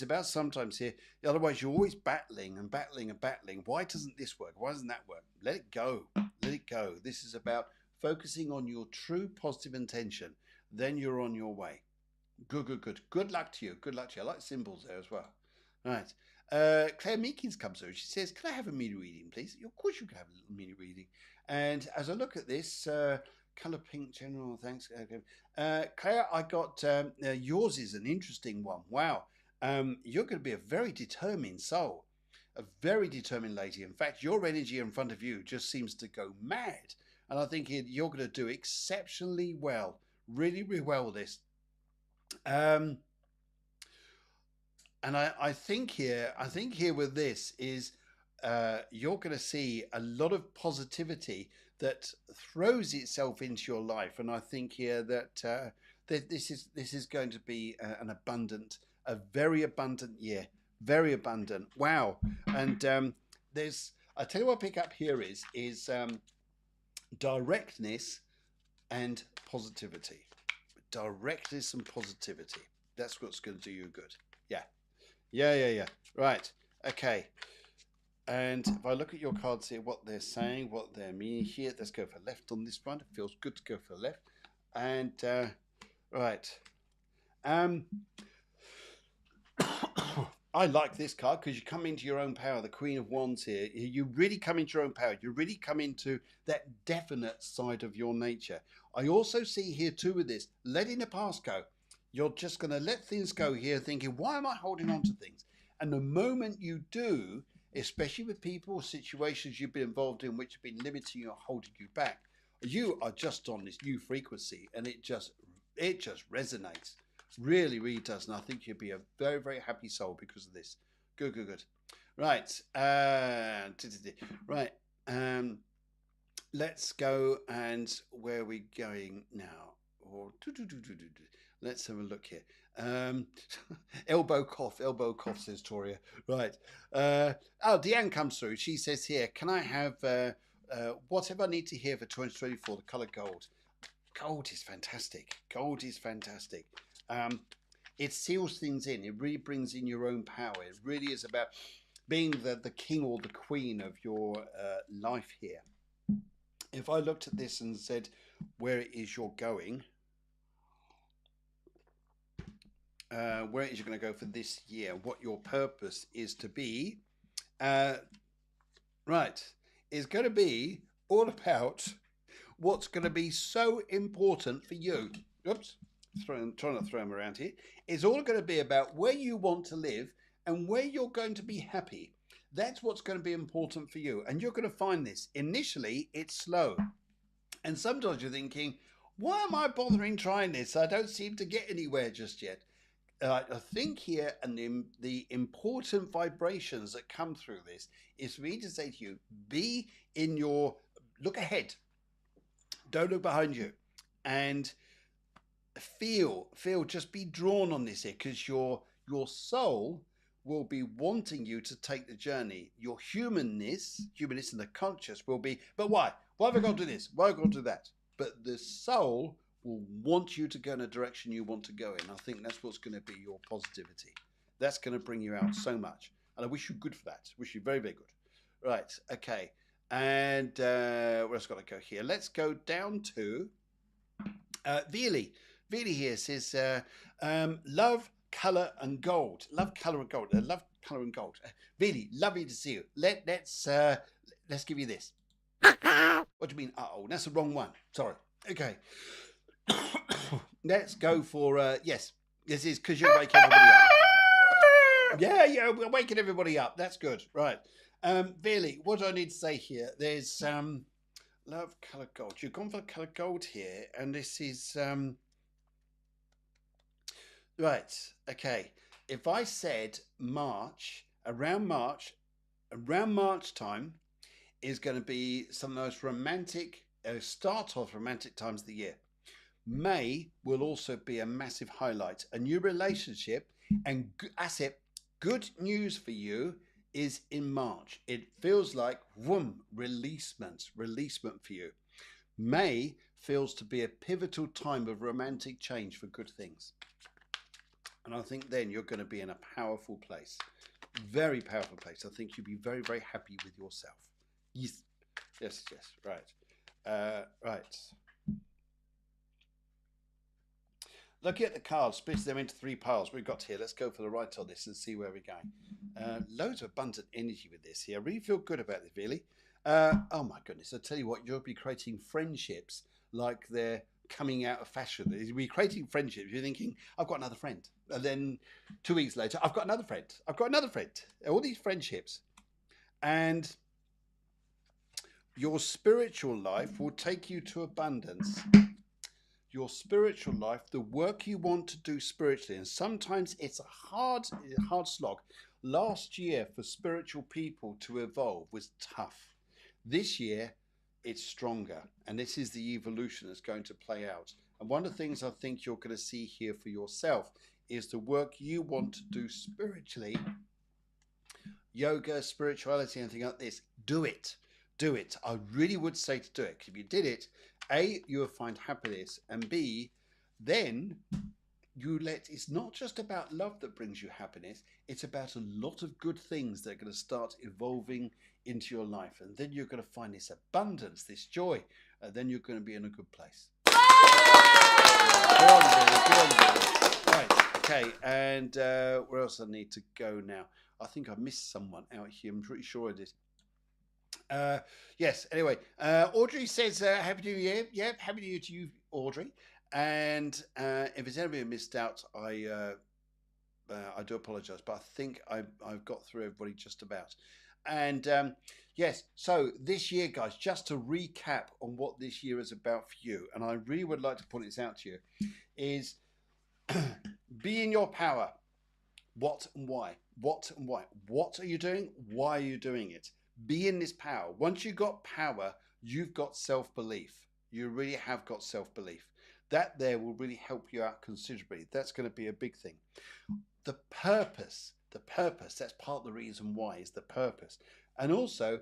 about sometimes here. Otherwise, you're always battling and battling and battling. Why doesn't this work? Why doesn't that work? Let it go. Let it go. This is about focusing on your true positive intention. Then you're on your way. Good. Good luck to you. Good luck to you. I like symbols there as well. All right. Claire Meekins comes through. She says, "Can I have a mini reading, please?" Of course, you can have a little mini reading. And as I look at this, color pink general, thanks. Claire, I got yours is an interesting one. Wow, you're going to be a very determined soul, a very determined lady. In fact, your energy in front of you just seems to go mad, and I think you're going to do exceptionally well, really, really well with this. And I think here with this is you're going to see a lot of positivity that throws itself into your life, and I think here that this is going to be a very abundant year, very abundant. Wow! And I tell you what I pick up here is directness and positivity. Directness and positivity. That's what's going to do you good. Yeah. Right. Okay. And if I look at your cards here, what they're saying, what they're meaning here, let's go for left on this one. It feels good to go for left. And right. I like this card because you come into your own power. The Queen of Wands here. You really come into your own power. You really come into that definite side of your nature. I also see here too with this, letting the past go. You're just going to let things go here thinking, why am I holding on to things? And the moment you do, especially with people or situations you've been involved in which have been limiting you or holding you back, you are just on this new frequency and it just resonates. Really, really does. And I think you'll be a very, very happy soul because of this. Good, good, good. Right. Right. Let's go. And where are we going now? Let's have a look here. Elbow cough, says Toria. Right. Deanne comes through. She says here, can I have whatever I need to hear for 2024, the colour gold? Gold is fantastic. Gold is fantastic. It seals things in. It really brings in your own power. It really is about being the king or the queen of your life here. If I looked at this and said where it is you're going, where it is you're going to go for this year, what your purpose is to be, right, is going to be all about what's going to be so important for you. Oops. Trying not to throw them around here. It's all going to be about where you want to live and where you're going to be happy. That's what's going to be important for you. And you're going to find this. Initially, it's slow. And sometimes you're thinking, why am I bothering trying this? I don't seem to get anywhere just yet. I think here, and the important vibrations that come through this is for me to say to you, be in your, look ahead. Don't look behind you. And feel, just be drawn on this here, because your soul will be wanting you to take the journey. Your humanness and the conscious will be, but why? Why have I got to do this? Why have I got to do that? But the soul will want you to go in a direction you want to go in. I think that's what's going to be your positivity. That's going to bring you out so much. And I wish you good for that. Wish you very, very good. Right, okay. And where else got to go here? Let's go down to Veely. Veely here says, love, colour and gold. Love, colour and gold. Love, colour and gold. Veely, lovely to see you. Let's give you this. What do you mean, uh-oh? That's the wrong one. Sorry. Okay. Let's go for, yes. This is because you're waking everybody up. Yeah, we're waking everybody up. That's good. Right. Veely, what do I need to say here? There's love, colour, gold. You've gone for colour gold here. And this is... right, okay. If I said March, around March time is going to be some of the most romantic, start off romantic times of the year. May will also be a massive highlight. A new relationship and asset, good news for you is in March. It feels like, whoom, releasement for you. May feels to be a pivotal time of romantic change for good things. And I think then you're going to be in a powerful place. Very powerful place. I think you'll be very, very happy with yourself. Yes. Right. Right. Looking at the cards, split them into 3 piles. We've got here. Let's go for the right on this and see where we're going. Loads of abundant energy with this here. I really feel good about this, really. Oh my goodness. I tell you what, you'll be creating friendships like they're coming out of fashion. You'll be creating friendships. You're thinking, I've got another friend. And then 2 weeks later, I've got another friend. I've got another friend. All these friendships. And your spiritual life will take you to abundance. Your spiritual life, the work you want to do spiritually, and sometimes it's a hard slog. Last year for spiritual people to evolve was tough. This year it's stronger, and this is the evolution that's going to play out. And one of the things I think you're going to see here for yourself is the work you want to do spiritually, yoga, spirituality, anything like this. Do it. I really would say to do it. If you did it, A, you will find happiness, and B, then it's not just about love that brings you happiness, it's about a lot of good things that are going to start evolving into your life. And then you're going to find this abundance, this joy, and then you're going to be in a good place. Right, okay. Okay, and where else I need to go now? I think I missed someone out here. I'm pretty sure I did. Yes. Anyway, Audrey says Happy New Year. Yeah, Happy New Year to you, Audrey. And if there's anybody missed out, I do apologise, but I think I've got through everybody just about. And yes, so this year, guys, just to recap on what this year is about for you, and I really would like to point this out to you, is be in your power. What and why? What and why? What are you doing? Why are you doing it? Be in this power. Once you've got power, you've got self-belief. You really have got self-belief. That there will really help you out considerably. That's going to be a big thing. The purpose, that's part of the reason why, is the purpose. And also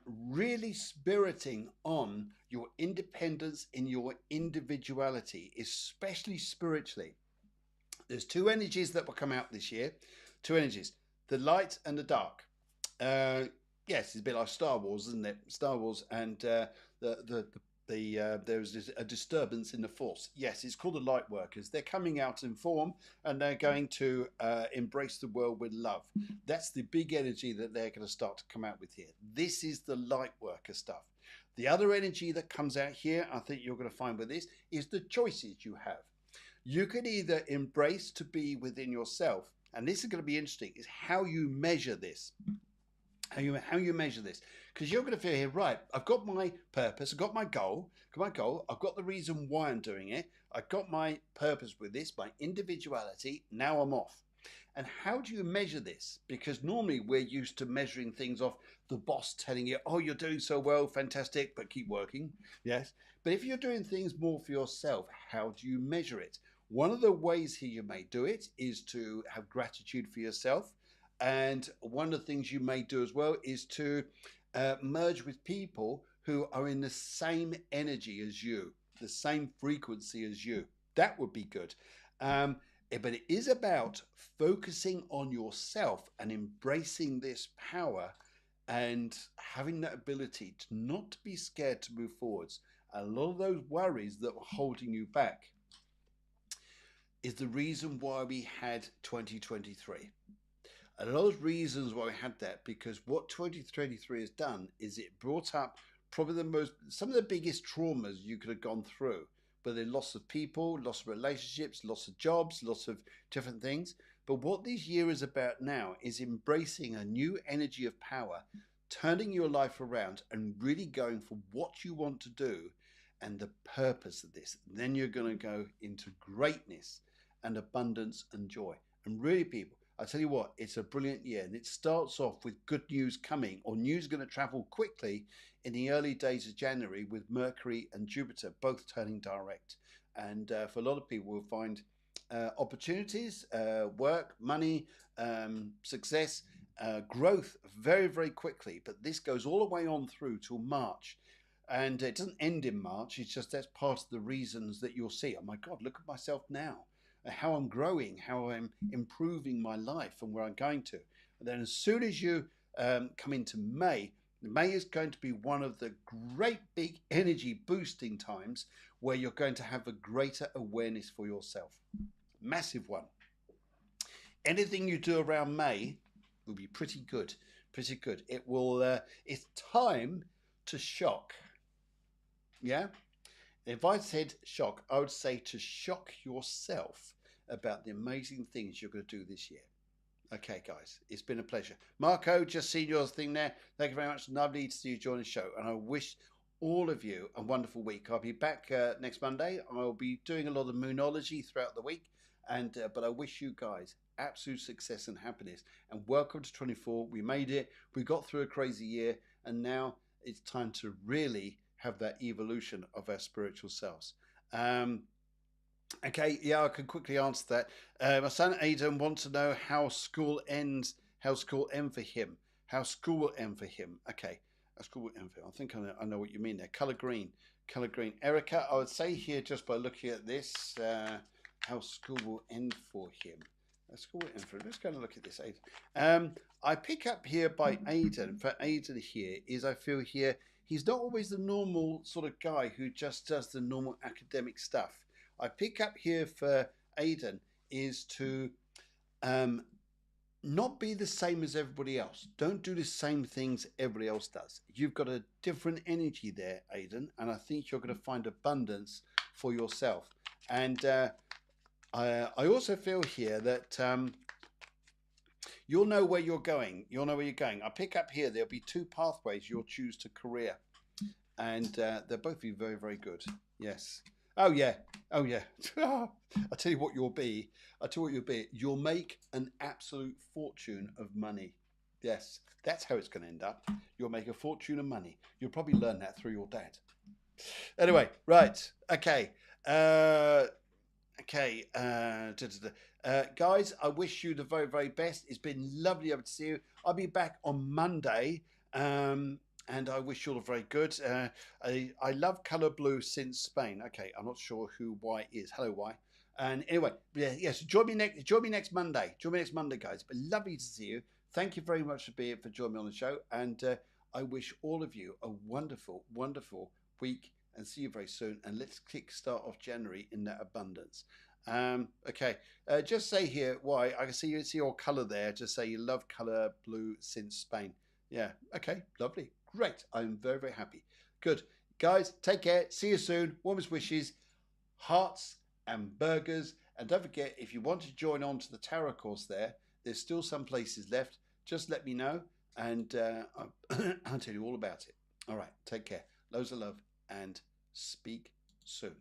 really spiriting on your independence in your individuality, especially spiritually. There's two energies that will come out this year. Two energies, the light and the dark. Yes, it's a bit like Star Wars, isn't it? Star Wars and there's a disturbance in the force. Yes, it's called the light workers. They're coming out in form and they're going to embrace the world with love. That's the big energy that they're going to start to come out with here. This is the light worker stuff. The other energy that comes out here, I think you're going to find with this, is the choices you have. You can either embrace to be within yourself, and this is going to be interesting, is how you measure this. How you measure this, because you're going to feel here, right, I've got my purpose, I've got my goal, I've got the reason why I'm doing it, I've got my purpose with this, my individuality, now I'm off. And how do you measure this? Because normally we're used to measuring things off the boss telling you, oh, you're doing so well, fantastic, but keep working. Yes. But if you're doing things more for yourself, how do you measure it? One of the ways here you may do it is to have gratitude for yourself. And one of the things you may do as well is to merge with people who are in the same energy as you, the same frequency as you. That would be good. But it is about focusing on yourself and embracing this power and having that ability to not be scared to move forwards. A lot of those worries that were holding you back is the reason why we had 2023. A lot of reasons why we had that, because what 2023 has done is it brought up probably some of the biggest traumas you could have gone through, whether loss of people, loss of relationships, loss of jobs, loss of different things. But what this year is about now is embracing a new energy of power, turning your life around and really going for what you want to do and the purpose of this. Then you're going to go into greatness and abundance and joy. And really, people, I tell you what, it's a brilliant year, and it starts off with good news coming, or news going to travel quickly in the early days of January, with Mercury and Jupiter both turning direct. And for a lot of people, we'll find opportunities, work, money, success, growth very, very quickly. But this goes all the way on through till March. And it doesn't end in March. It's just that's part of the reasons that you'll see. Oh my God, look at myself now. How I'm growing, how I'm improving my life and where I'm going to. And then as soon as you come into May, May is going to be one of the great big energy boosting times where you're going to have a greater awareness for yourself. Massive one. Anything you do around May will be pretty good, pretty good. It will, it's time to shock. Yeah? If I said shock, I would say to shock yourself about the amazing things you're going to do this year. Okay, guys, it's been a pleasure. Marco, just seen your thing there. Thank you very much. Lovely to see you join the show. And I wish all of you a wonderful week. I'll be back next Monday. I'll be doing a lot of moonology throughout the week. But I wish you guys absolute success and happiness. And welcome to 24. We made it. We got through a crazy year. And now it's time to really have that evolution of our spiritual selves. Okay, yeah, I can quickly answer that. My son Aidan wants to know how school ends, how school end for him. How school will end for him. Okay, how school will end for him. I think I know what you mean there. Colour green, colour green. Erica, I would say here, just by looking at this, how school will end for him. School will end for him. Let's go and look at this, Aidan. I pick up here by Aidan, for Aidan here, is I feel here, he's not always the normal sort of guy who just does the normal academic stuff. I pick up here for Aidan is to um, not be the same as everybody else. Don't do the same things everybody else does. You've got a different energy there, Aidan, and I think you're going to find abundance for yourself. And I also feel here that you'll know where you're going. You'll know where you're going. I pick up here, there'll be two pathways you'll choose to career. And they'll both be very, very good. Yes. Oh, yeah. Oh, yeah. I'll tell you what you'll be. I'll tell you what you'll be. You'll make an absolute fortune of money. Yes. That's how it's going to end up. You'll make a fortune of money. You'll probably learn that through your dad. Anyway, right. Okay. Guys, I wish you the very, very best. It's been lovely to see you. I'll be back on Monday. And I wish you all very good. I love colour blue since Spain. Okay, I'm not sure who Y is. Hello, Y. And anyway, yes, join me next Monday. Join me next Monday, guys. But lovely to see you. Thank you very much for joining me on the show. And I wish all of you a wonderful, wonderful week. And see you very soon. And let's kick start off January in that abundance. Okay, just say here, Y. I can see your colour there. Just say you love colour blue since Spain. Yeah. Okay. Lovely. Great. I'm very, very happy. Good. Guys, take care. See you soon. Warmest wishes, hearts and burgers. And don't forget, if you want to join on to the tarot course there's still some places left. Just let me know and I'll tell you all about it. All right. Take care. Loads of love and speak soon.